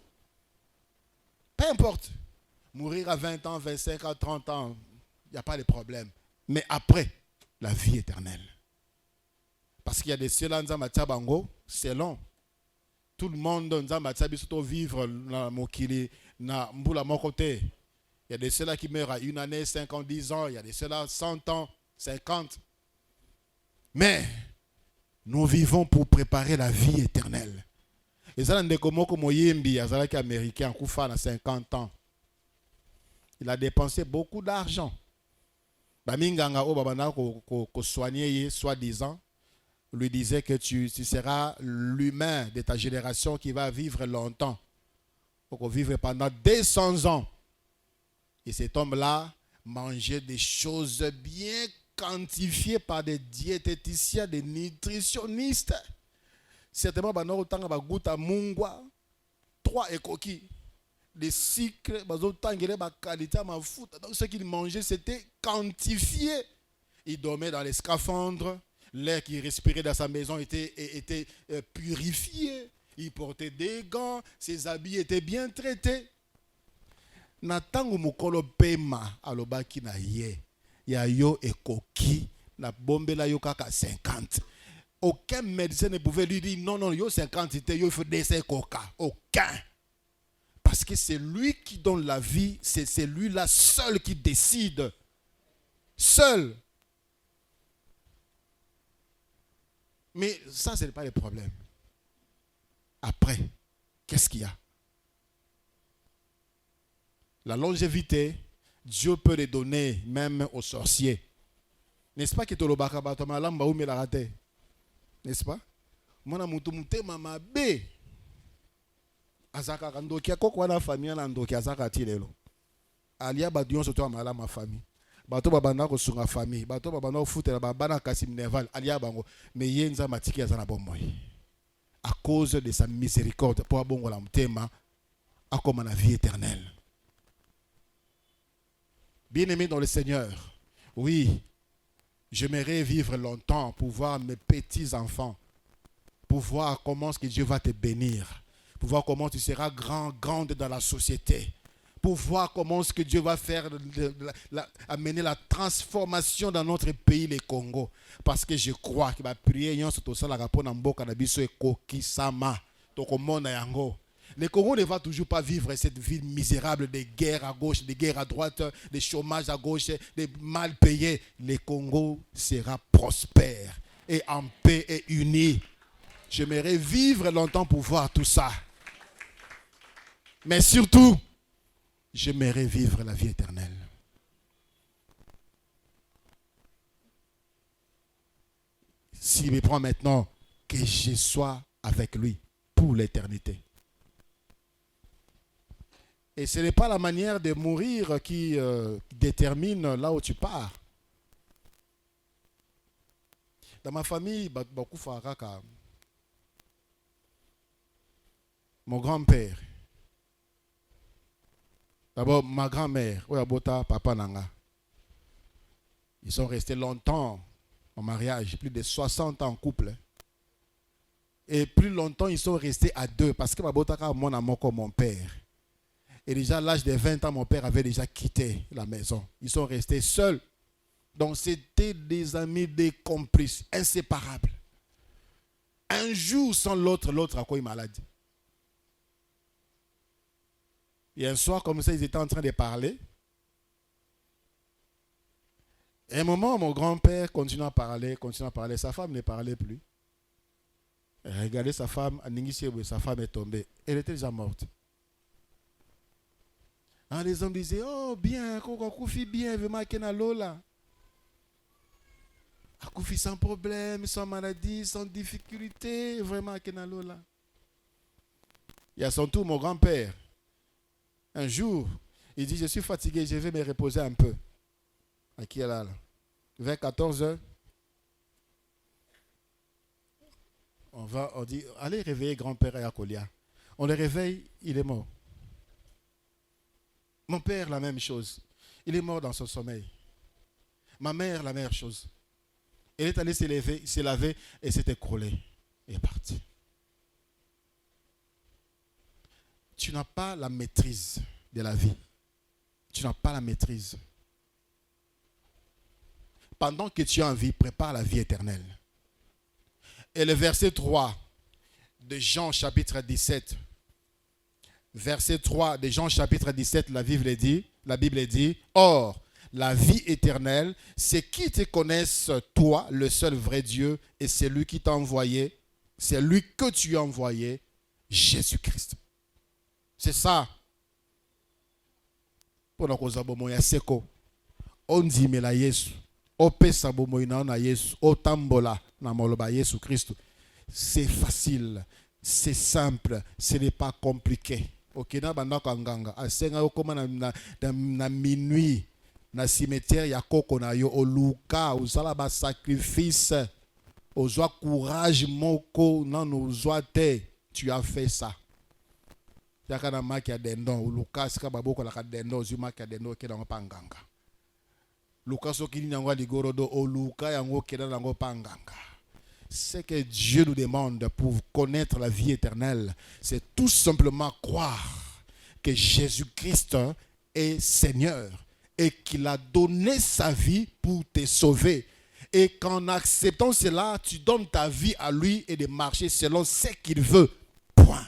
Peu importe. Mourir à 20 ans, 25 ans, 30 ans, il n'y a pas de problème. Mais après, la vie éternelle. Parce qu'il y a des cieux là, c'est long. Tout le monde dans vivre dans mon kili, na mbula mon côté. Il y a de ceux-là qui meurent à 1 année, 5 ans, 10 ans. Il y a de ceux-là 100 ans, 50. Mais nous vivons pour préparer la vie éternelle. Et ça, Moyembi, américain, à 50 ans. Il a dépensé beaucoup d'argent. Baminganga o babana ko soigner soi-disant lui disait que tu seras l'humain de ta génération qui va vivre longtemps. Pour vivre pendant 200 ans. Et cet homme-là mangeait des choses bien quantifiées par des diététiciens, des nutritionnistes. Certainement, autant ba gouta mungwa, 3 coquilles. Les cycles, qualité à ma foot. Donc ce qu'il mangeait, c'était quantifié. Il dormait dans les scaphandres. L'air qu'il respirait dans sa maison était purifié. Il portait des gants. Ses habits étaient bien traités. Natangu mukolo pema alobaki na ye. Ya yo e koki na bombe la yo kaka 50. Aucun médecin ne pouvait lui dire non, yo 50, il faut descendre coca. Aucun. Parce que c'est lui qui donne la vie, c'est lui-là seul qui décide. Seul. Mais ça, ce n'est pas le problème. Après, qu'est-ce qu'il y a? La longévité, Dieu peut les donner même aux sorciers. N'est-ce pas que tu as n'est-ce pas? Mona mutu mutema mabe. Azaka kandokia koko na famille na ndokia azaka tilelo. Alia badion soto amala ma famille. Bato babanda ko sunga famille, bato babanda ko futela babana kasi minerval alia bango. Mais yenza matiki azana bomboy. À cause de sa miséricorde pour abongo la mutema akoma na vie éternelle. Bien-aimé dans le Seigneur. Oui, j'aimerais vivre longtemps pour voir mes petits-enfants, pour voir comment est-ce que Dieu va te bénir, pour voir comment tu seras grande dans la société, pour voir comment est-ce que Dieu va faire, amener la transformation dans notre pays, le Congo. Parce que je crois qu'il va prier, le Congo ne va toujours pas vivre cette vie misérable de guerre à gauche, de guerre à droite, de chômage à gauche, de mal payés. Le Congo sera prospère et en paix et uni. J'aimerais vivre longtemps pour voir tout ça. Mais surtout, j'aimerais vivre la vie éternelle. S'il me prend maintenant, que je sois avec lui pour l'éternité. Et ce n'est pas la manière de mourir qui détermine là où tu pars. Dans ma famille, mon grand-père, d'abord ma grand-mère, papa nanga, ils sont restés longtemps en mariage, plus de 60 ans en couple. Et plus longtemps, ils sont restés à deux parce que mon amour comme mon père. Et déjà à l'âge de 20 ans, mon père avait déjà quitté la maison. Ils sont restés seuls. Donc c'était des amis, des complices, inséparables. Un jour sans l'autre, l'autre a quoi une maladie. Et un soir comme ça, ils étaient en train de parler. Et à un moment, mon grand-père continue à parler. Sa femme ne parlait plus. Regardez sa femme, sa femme est tombée. Elle était déjà morte. Les hommes disaient, oh bien, Koufi bien, vraiment qu'il y a Lola. Koufi sans problème, sans maladie, sans difficulté, vraiment qu'il y a Lola. Il y a son tour mon grand-père. Un jour, il dit, je suis fatigué, je vais me reposer un peu. À qui est là? Vers 14h, on dit, allez réveiller grand-père et Akolia. On le réveille, il est mort. Mon père, la même chose. Il est mort dans son sommeil. Ma mère, la même chose. Elle est allée se laver et s'est écroulée. Et est partie. Tu n'as pas la maîtrise de la vie. Tu n'as pas la maîtrise. Pendant que tu es en vie, prépare la vie éternelle. Et le verset 3 de Jean chapitre 17. Verset 3 de Jean chapitre 17, la Bible dit, La Bible dit, or, la vie éternelle, c'est qu'ils te connaissent, toi, le seul vrai Dieu, et c'est lui qui t'a envoyé, c'est lui que tu as envoyé, Jésus-Christ. C'est ça. Pour nous causer bon moyen seko. On dit mais la Yesu. O pesa bon moyen na Yesu. O tambola na moloba Yesu Christ. C'est facile, c'est simple, ce n'est pas compliqué. Ok, na banda kanganga. Asenga yo koma na minuit na cimetière ya koko na yo oluka uzala ba sacrifice. Ozwa courage moko nan ozwa te. Tu as fait ça. Yakana makia dendon ou Lucas ka baboko la ka dendon zu makia dendon ke dango panganga. Lucas okini nango ligorodo o Luka yango ke dango panganga. Ce que Dieu nous demande pour connaître la vie éternelle, c'est tout simplement croire que Jésus-Christ est Seigneur et qu'il a donné sa vie pour te sauver. Et qu'en acceptant cela, tu donnes ta vie à lui et de marcher selon ce qu'il veut. Point.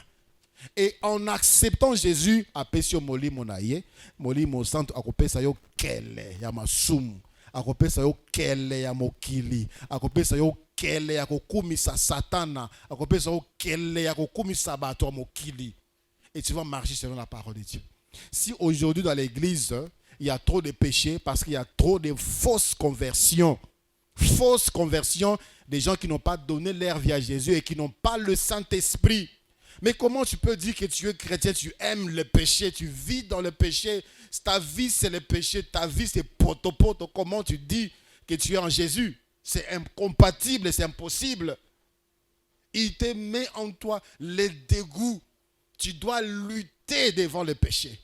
Et en acceptant Jésus, apesio moli monaye, moli mo santo akopesa yo kele ya masumu, akopesa yo kele ya mokili, akopesa yo kele ya kokumisa satana, akopesa yo kele ya kokumisa bato mokili. Et tu vas marcher selon la parole de Dieu. Si aujourd'hui dans l'église, il y a trop de péchés parce qu'il y a trop de fausses conversions des gens qui n'ont pas donné leur vie à Jésus et qui n'ont pas le Saint-Esprit. Mais comment tu peux dire que tu es chrétien, tu aimes le péché, tu vis dans le péché, ta vie c'est le péché, ta vie c'est poto-poto. Comment tu dis que tu es en Jésus? C'est incompatible, c'est impossible. Il te met en toi le dégoût. Tu dois lutter devant le péché.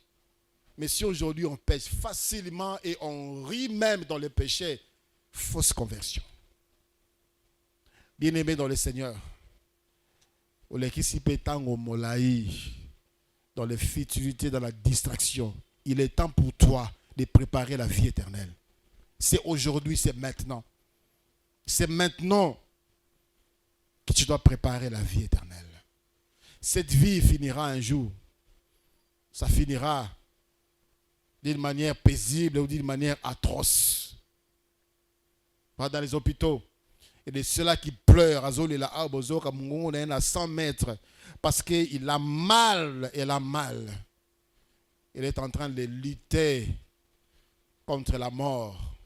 Mais si aujourd'hui on pêche facilement et on rit même dans le péché, fausse conversion. Bien-aimé dans le Seigneur, dans les futilités, dans la distraction, il est temps pour toi de préparer la vie éternelle. C'est aujourd'hui, c'est maintenant. C'est maintenant que tu dois préparer la vie éternelle. Cette vie finira un jour. Ça finira d'une manière paisible ou d'une manière atroce. Pas dans les hôpitaux. Et de ceux-là qui pleurent à 100 mètres parce qu'il a mal, elle a mal. Il est en train de lutter contre la mort.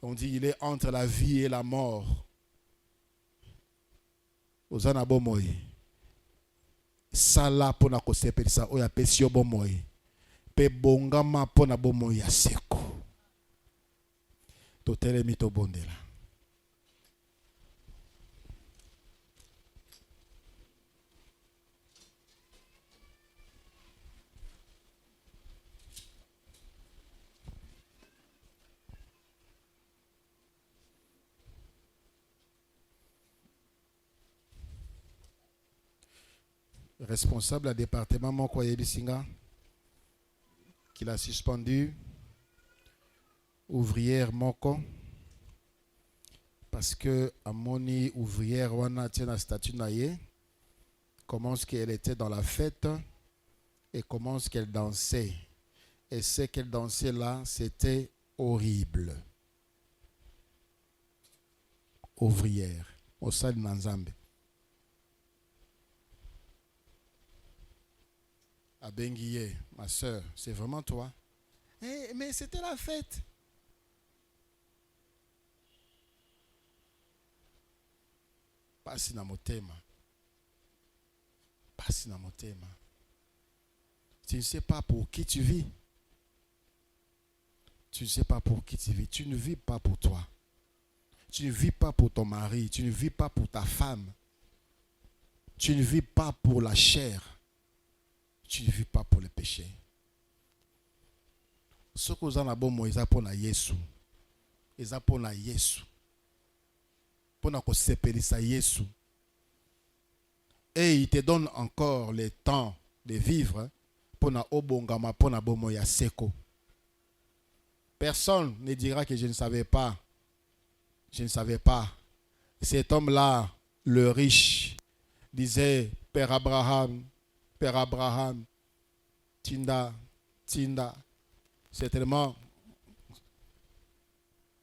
On dit il est entre la vie et la mort. Ozana bomoy. Sala pona ko sepelisa oya pesio bomoy. Pe bongama pona bomoy ya seko. Totele mito bondela. Responsable à département Mokoye Bisinga, qu'il a suspendu, ouvrière Moko, parce que Amoni ouvrière wana tient statut naïe, comment est-ce qu'elle était dans la fête et comment est-ce qu'elle dansait. Et ce qu'elle dansait là, c'était horrible. Ouvrière, au sein de Nanzambe. Abenguié, ma soeur, c'est vraiment toi. Mais c'était la fête. Passe na motema. Passe na motema. Tu ne sais pas pour qui tu vis. Tu ne sais pas pour qui tu vis. Tu ne vis pas pour toi. Tu ne vis pas pour ton mari. Tu ne vis pas pour ta femme. Tu ne vis pas pour la chair. Tu ne vis pas pour le péché. Ce que vous en avez besoin, c'est pour Jésus. C'est pour Jésus. Pour nous séparer ça Jésus. Et il te donne encore le temps de vivre pour nous obongama pour nous bomoya seko. Personne ne dira que je ne savais pas. Je ne savais pas. Cet homme-là, le riche, disait Père Abraham, Tinda, certainement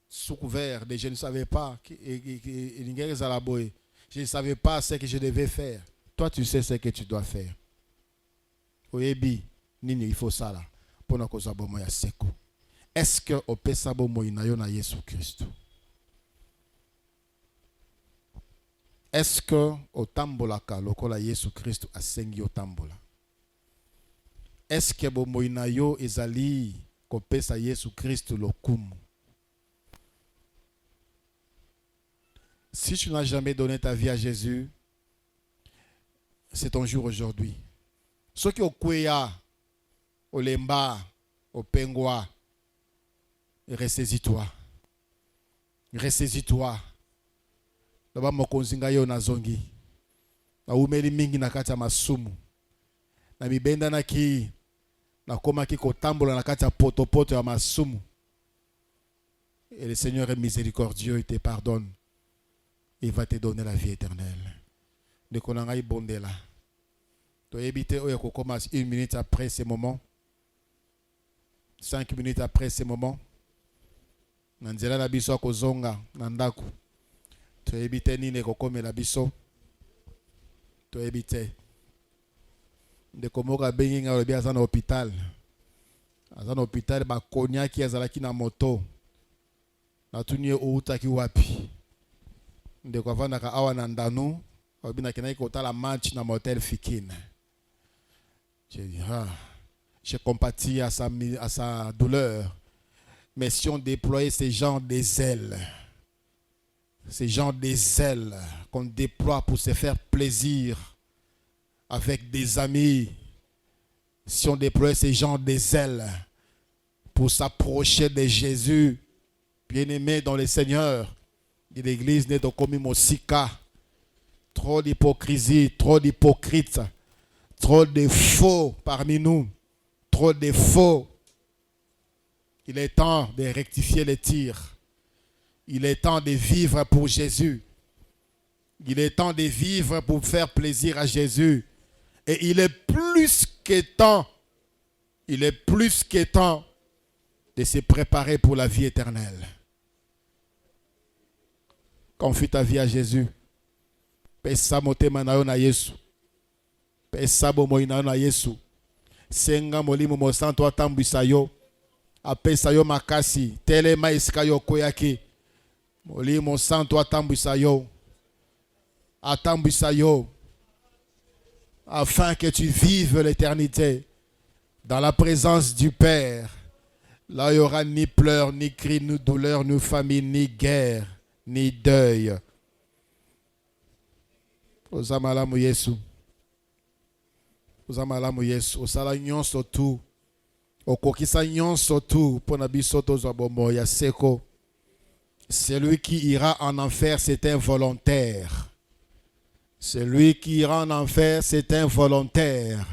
sous couvert de je ne savais pas. Je ne savais pas ce que je devais faire. Toi, tu sais ce que tu dois faire. Oyebi, nini il faut ça là. Pour nous causer bon moya seko. Est-ce que au pesa bon moya na Jésus Christ? Est-ce que au tambolaka lokola Jésus Christ a sengi au tambola? Est-ce que bon moya na yo ezali ko pesa Jésus Christ lokumu? Si tu n'as jamais donné ta vie à Jésus, c'est ton jour aujourd'hui. Ceux qui ont kweya, au lemba, au pengwa, ressaisis-toi. Ressaisis-toi. Laba mokonzinga yo na zongi. Na umeli mingi na kati ya masumu. Na mibenda na ki na koma ki kotambola na kati ya poto ya masumu. Et le Seigneur est miséricordieux, il te pardonne. Il va te donner la vie éternelle. De konanga ibondela. To ebite oyo kokoma 1 minute après ce moment. 5 minutes après ce moment. Nanzela na biso kozonga na ndako. To ebite nini kokomela biso. To ebite. De komoka bengi nga lobi aza na hôpital. Aza na hôpital ba konyaki azalaki na moto. Na tuni outaki wapi. De kwa vanaka awa na ndanu. Obina kenaki kotala match na motel Fikine. Je compatis à sa douleur. Mais si on déployait ces gens des ailes, ces gens des ailes qu'on déploie pour se faire plaisir avec des amis, si on déployait ces gens des ailes pour s'approcher de Jésus, bien-aimé dans le Seigneur, de l'église n'est donc comme Mosika. Trop d'hypocrisie, trop d'hypocrites, trop de faux parmi nous, trop de faux. Il est temps de rectifier les tirs. Il est temps de vivre pour Jésus. Il est temps de vivre pour faire plaisir à Jésus. Et il est plus que temps, de se préparer pour la vie éternelle. Confie ta vie à Jésus. Pesa motema na yo na Yesu. Pesa bomoi na yo na Yesu. Senga molimo mo santo atambwisa yo. Apesa yo makasi. Telema esika yo koyaki. Molimo santo atambwisa yo. Atambwisa yo. Afin que tu vives l'éternité dans la présence du Père. Là, il n'y aura ni pleurs, ni cris, ni douleurs, ni famine, ni guerre, ni deuil. Ozamalamu Yesu. Ozamalamu Yesu. Osala nyonso tu. Okokisa nyonso tu. Pona biso tozwa bombo ya seko. Celui qui ira en enfer, c'est involontaire. Celui qui ira en enfer, c'est involontaire.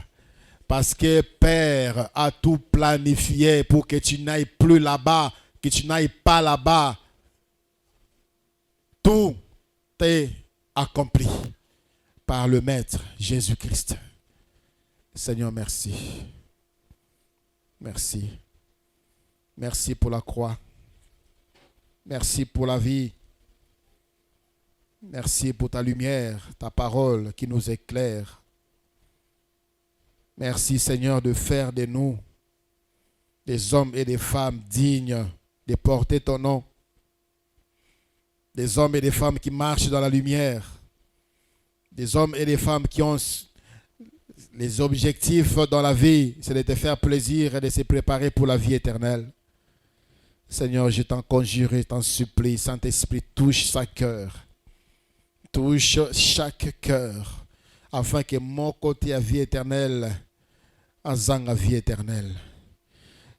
Parce que Père a tout planifié pour que tu n'ailles plus là-bas, que tu n'ailles pas là-bas. Tout est accompli par le Maître Jésus-Christ. Seigneur, merci. Merci. Merci pour la croix. Merci pour la vie. Merci pour ta lumière, ta parole qui nous éclaire. Merci Seigneur de faire de nous des hommes et des femmes dignes de porter ton nom. Des hommes et des femmes qui marchent dans la lumière. Des hommes et des femmes qui ont les objectifs dans la vie, c'est de te faire plaisir et de se préparer pour la vie éternelle. Seigneur, je t'en conjure et t'en supplie, Saint-Esprit, touche chaque cœur. Touche chaque cœur, afin que mon côté à vie éternelle, azang à vie éternelle.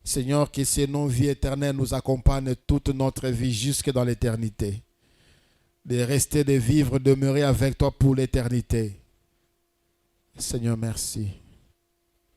Seigneur, que ces non-vie éternelle nous accompagnent toute notre vie jusque dans l'éternité. De rester, de vivre, demeurer avec toi pour l'éternité. Seigneur, merci.